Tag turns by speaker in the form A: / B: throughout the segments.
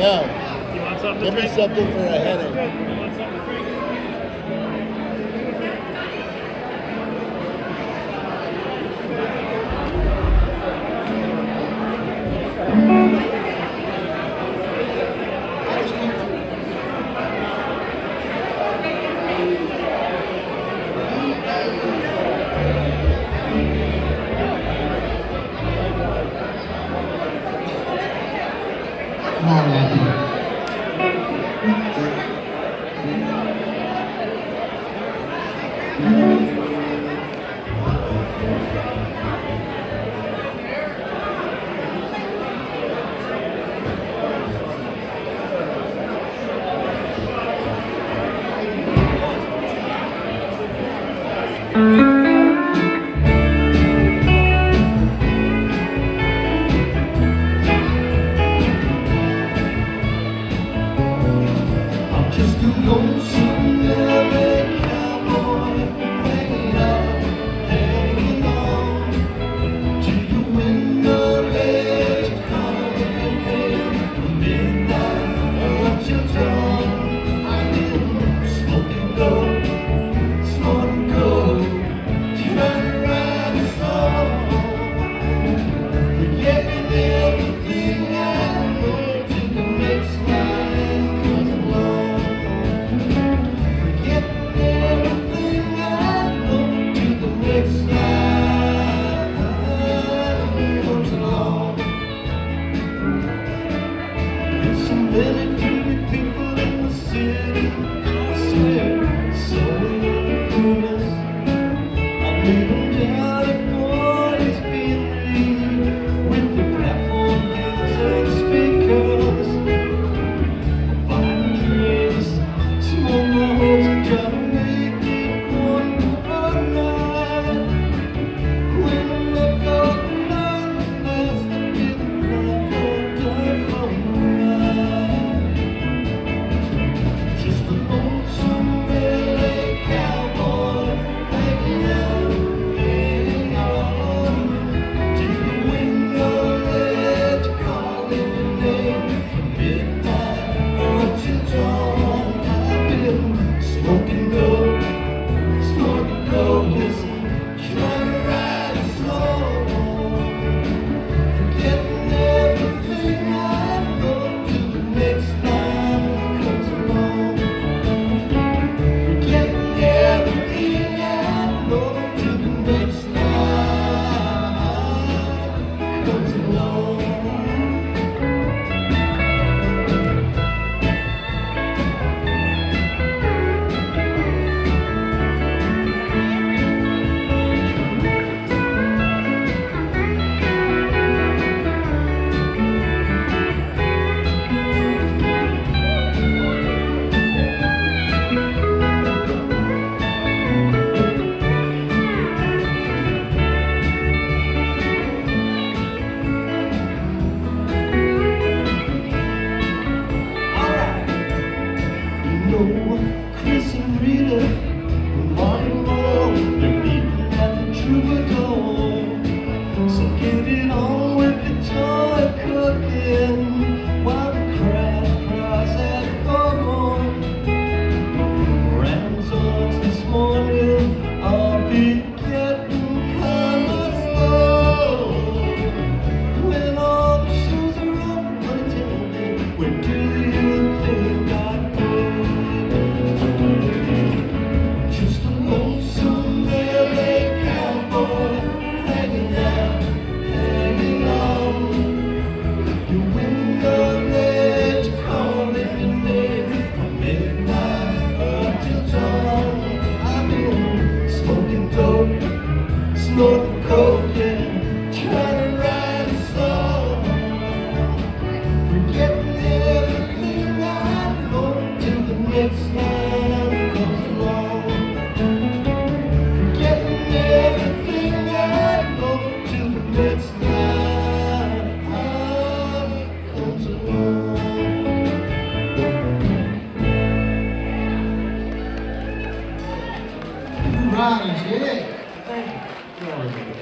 A: No.
B: You want something
A: Give
B: to
A: me
B: drink?
A: something for a headache.
B: You want something to drink?
C: Come on, Andy. I'm just a lonesome LA cowboy, hanging on to your window ledge, calling from midnight up till dawn. I've been smoking dope, snorting coke, trying to write a song, forgetting everything I know till the next line comes along. Forgetting everything I know till the next line comes along. There's so many pretty people in the city, I swear, so uncurious. I meet them down at Boyd's Beanery with the platform music speakers, buying drinks, smoke rolls, trying to make it one night. When I look up loneliness, it like a dirt from the ride. Just a lonesome LA cowboy, hanging on to the window ledge, calling your name from midnight up till dawn. I've been smoking dope, snorting coke, trying to write a song, forgetting everything I know till the next line comes along. Forgetting everything I know till the next line comes along. You know, Chris and Rita, Marty Moore, they're meeting at the Troubadour. So get it on with the toy cooking while the crowd cries out for more. Results this morning, I'll be getting kinda slow. When all the shows are up, honey, tell me, where do you think I'd go? Just a lonesome LA cowboy, hanging on your window ledge, calling your name from midnight up till dawn. I've been smoking dope, snorting coke, yeah, trying to write a song, forgetting everything I know till the next line comes along. Forgetting everything I know till the next line comes along. Riders, yeah. Thank you. Sorry about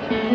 C: that.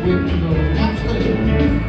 C: window downstairs.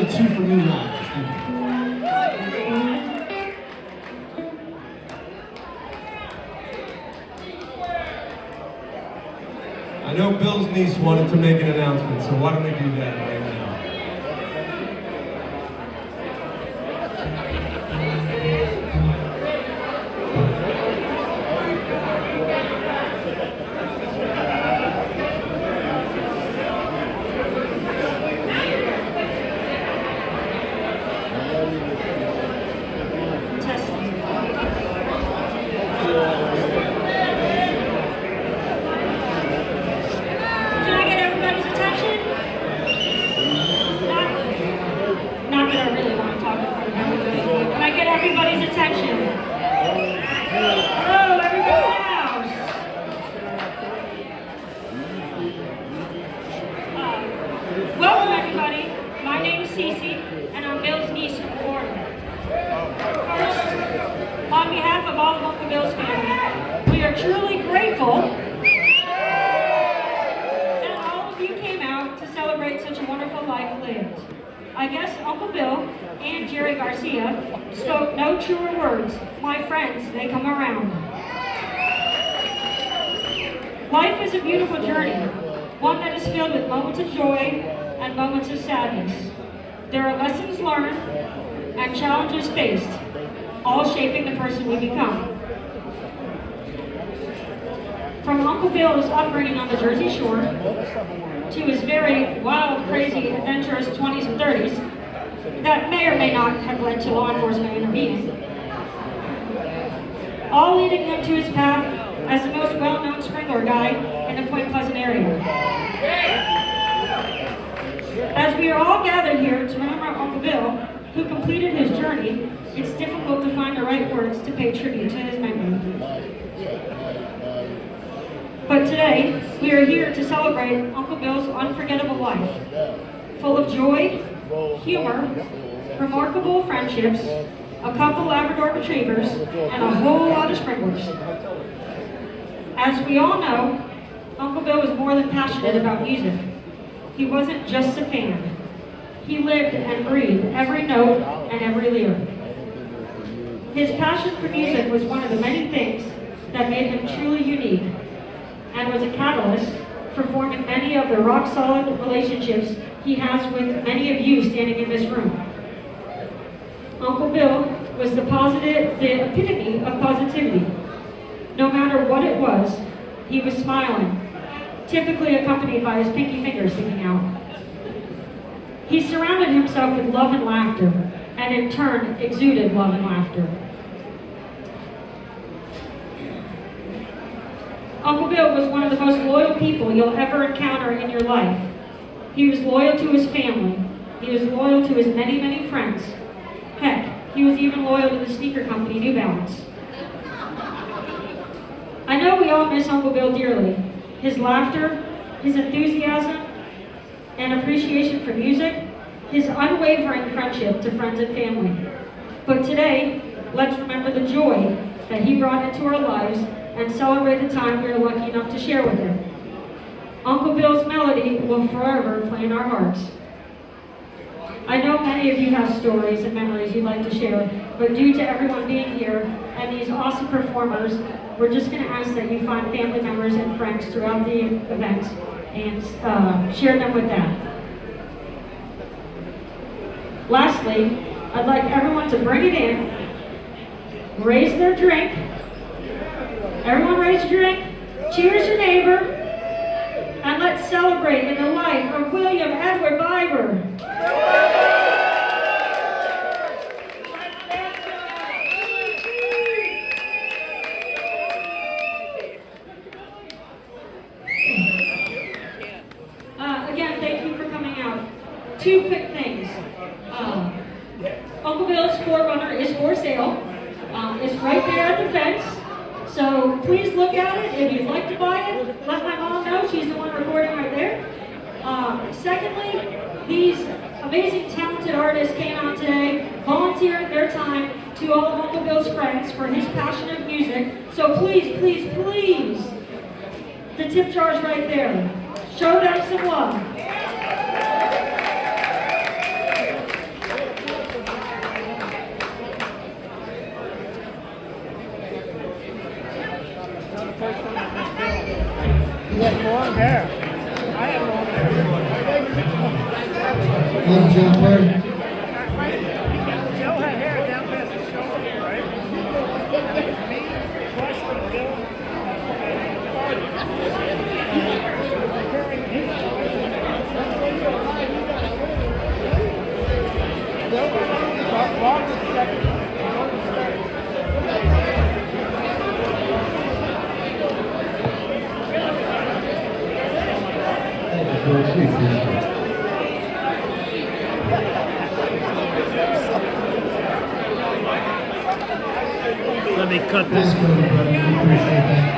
C: Two for New Lives.
A: I know Bill's niece wanted to make an announcement, so why don't we do that right now?
D: Can I get everybody? Uncle Bill's family, we are truly grateful that all of you came out to celebrate such a wonderful life lived. I guess Uncle Bill and Jerry Garcia spoke no truer words. My friends, they come around. Life is a beautiful journey, one that is filled with moments of joy and moments of sadness. There are lessons learned and challenges faced, all shaping the person we become. From Uncle Bill's upbringing on the Jersey Shore to his very wild, crazy, adventurous 20s and 30s that may or may not have led to law enforcement intervening, all leading him to his path as the most well-known Springler guy in the Point Pleasant area. As we are all gathered here to remember Uncle Bill, who completed his journey, it's difficult to find the right words to pay tribute to his memory. But today, we are here to celebrate Uncle Bill's unforgettable life, full of joy, humor, remarkable friendships, a couple Labrador Retrievers, and a whole lot of Springlers. As we all know, Uncle Bill was more than passionate about music. He wasn't just a fan. He lived and breathed every note and every lyric. His passion for music was one of the many things that made him truly unique, and was a catalyst for forming many of the rock-solid relationships he has with many of you standing in this room. Uncle Bill was the epitome of positivity. No matter what it was, he was smiling, typically accompanied by his pinky finger sticking out. He surrounded himself with love and laughter, and in turn exuded love and laughter. Uncle Bill was one of the most loyal people you'll ever encounter in your life. He was loyal to his family. He was loyal to his many, many friends. Heck, he was even loyal to the sneaker company New Balance. I know we all miss Uncle Bill dearly. His laughter, his enthusiasm, and appreciation for music, his unwavering friendship to friends and family. But today, let's remember the joy that he brought into our lives and celebrate the time we are lucky enough to share with him. Uncle Bill's melody will forever play in our hearts. I know many of you have stories and memories you'd like to share, but due to everyone being here and these awesome performers, we're just going to ask that you find family members and friends throughout the event and share them with them. Lastly, I'd like everyone to bring it in, raise their drink. Everyone raise your drink, cheers your neighbor, and let's celebrate in the life of William Edward Biber. Again, thank you for coming out. Two quick things. Uncle Bill's 4Runner is for sale. It's right there at the fence. So please look at it. If you'd like to buy it, let my mom know. She's the one recording right there. Secondly, these amazing talented artists came out today, volunteered their time to all of Uncle Bill's friends for his passion of music. So please, please, please, the tip jar's right there. Show them some love.
B: You have long hair. I have long hair.
C: Love John Perry.
B: Joe had hair down past the shoulder, right? Me, Bush, Bill. Walk the second. Let me cut this.
C: Thanks, everybody. We appreciate that.